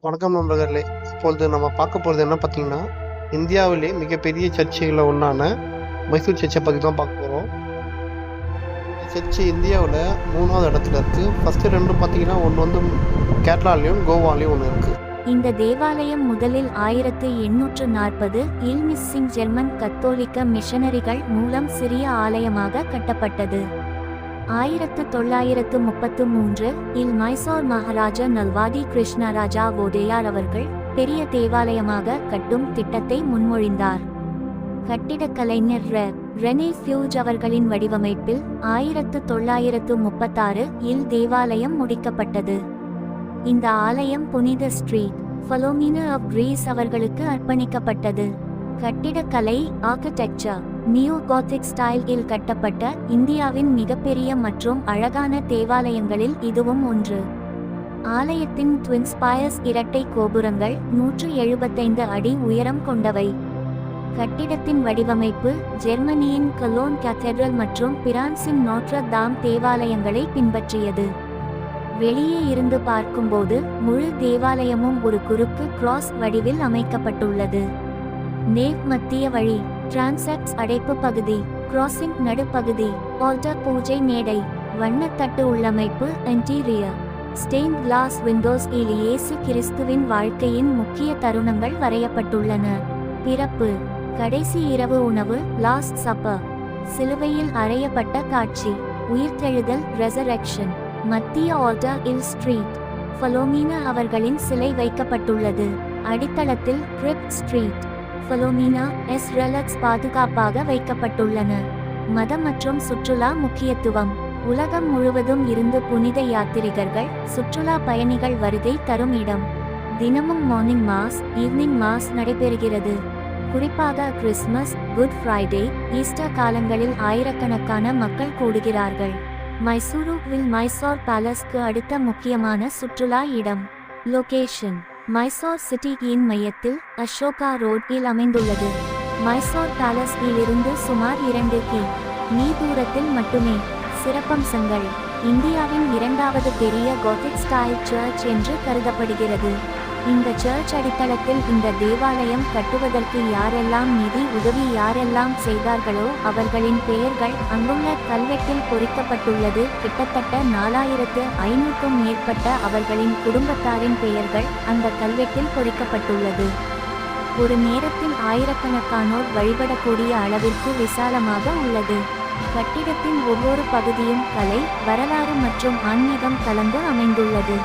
வணக்கம் நண்பர்களே. இப்பொழுது நம்ம பார்க்க போகிறது என்ன பார்த்தீங்கன்னா, இந்தியாவிலே மிகப்பெரிய சர்ச்சுகளில் ஒன்றான மைசூர் சர்ச்சை பற்றி தான் பார்க்க போகிறோம். இந்த சர்ச்சு இந்தியாவில் 3வது இடத்துல இருக்குது. ஃபஸ்ட்டு 2 பார்த்தீங்கன்னா ஒன்று வந்து கேரளாலையும் கோவாலையும் ஒன்று இருக்குது. இந்த தேவாலயம் முதலில் 1840 இல் மிஸ்ஸிங் ஜெர்மன் கத்தோலிக்க மிஷனரிகள் மூலம் சிறிய ஆலயமாக கட்டப்பட்டது. 1933 இல் மைசூர் மகாராஜா நல்வாடி கிருஷ்ணராஜா வோடேயார் அவர்கள் பெரிய தேவாலயமாக கட்டும் திட்டத்தை முன்மொழிந்தார். கட்டிடக்கலைஞர் ரெனே ஃபியூஜ் அவர்களின் வடிவமைப்பில் 1936 இல் தேவாலயம் முடிக்கப்பட்டது. இந்த ஆலயம் புனித ஸ்ட்ரீட் ஃபலோமினா ஆஃப் கிரீஸ் அவர்களுக்கு அர்ப்பணிக்கப்பட்டது. கட்டிடக்கலை ஆர்கிடெக்சர் நியூ கோத்திக் ஸ்டைல் இல் கட்டப்பட்ட இந்தியாவின் மிகப்பெரிய மற்றும் அழகான தேவாலயங்களில் இதுவும் ஒன்று. ஆலயத்தின் ட்வின் ஸ்பயர்ஸ் இரட்டை கோபுரங்கள் 175 அடி உயரம் கொண்டவை. கட்டிடத்தின் வடிவமைப்பு ஜெர்மனியின் கலோன் கேத்தட்ரல் மற்றும் பிரான்சின் நோட்ர தாம் தேவாலயங்களை பின்பற்றியது. வெளியே இருந்து பார்க்கும்போது முழு தேவாலயமும் ஒரு குறுக்கு கிராஸ் வடிவில் அமைக்கப்பட்டுள்ளது. நேவ் மத்திய வழி, டிரான்செப்ட்ஸ் அடைப்பு பகுதி, கிராசிங் நடுப்பகுதி, ஆல்டர் பூஜை மேடை, வண்ணத்தட்டு உள்ளமைப்பு, இன்டீரியர் ஸ்டெயின் கிளாஸ் விண்டோஸ் இல் இயேசு கிறிஸ்துவின் வாழ்க்கையின் முக்கிய தருணங்கள் வரையப்பட்டுள்ளன. பிறப்பு, கடைசி இரவு உணவு, லாஸ்ட் சப்பர், சிலுவையில் அறையப்பட்ட காட்சி, உயிர்த்தெழுதல், ரெசரெக்ஷன், மத்திய ஆல்டர் இல் ஸ்ட்ரீட் ஃபலோமினா அவர்களின் சிலை வைக்கப்பட்டுள்ளது. அடித்தளத்தில் கிரிப்ட் ஸ்ட்ரீட் ஃபலோமினா ரெலக்ஸ் பாதுகாப்பாக வைக்கப்பட்டுள்ளன. மதம் மற்றும் சுற்றுலா முக்கியத்துவம். உலகம் முழுவதும் இருந்து புனித யாத்திரிகர்கள், சுற்றுலா பயணிகள் வருகை தரும் இடம். தினமும் மார்னிங் மாஸ், ஈவினிங் மாஸ் நடைபெறுகிறது. குறிப்பாக கிறிஸ்மஸ், குட் ஃப்ரைடே, ஈஸ்டர் காலங்களில் ஆயிரக்கணக்கான மக்கள் கூடுகிறார்கள். மைசூருவில் மைசூர் பேலஸ்க்கு அடுத்த முக்கியமான சுற்றுலா இடம். லொகேஷன் மைசூர் சிட்டியின் மையத்தில் அசோகா ரோட் இல் அமைந்துள்ளது. மைசூர் பேலஸ் இலிருந்து சுமார் 2 கி.மீ தூரத்தில் மட்டுமே. சிறப்பம்சங்கள்: இந்தியாவின் 2வது பெரிய கோத்திக் ஸ்டைல் சர்ச் என்று கருதப்படுகிறது. இந்த சர்ச் அடித்தளத்தில் இந்த தேவாலயம் கட்டுவதற்கு யாரெல்லாம் நிதி உதவி யாரெல்லாம் செய்தார்களோ அவர்களின் பெயர்கள் அங்குள்ள கல்வெட்டில் பொறிக்கப்பட்டுள்ளது. கிட்டத்தட்ட 4500க்கும் மேற்பட்ட அவர்களின் குடும்பத்தாரின் பெயர்கள் அந்த கல்வெட்டில் பொறிக்கப்பட்டுள்ளது. ஒரு நேரத்தில் ஆயிரக்கணக்கானோர் வழிபடக்கூடிய அளவிற்கு விசாலமாக உள்ளது. கட்டிடத்தின் ஒவ்வொரு பகுதியும் கலை, வரலாறு மற்றும் ஆன்மீகம் கலந்து அமைந்துள்ளது.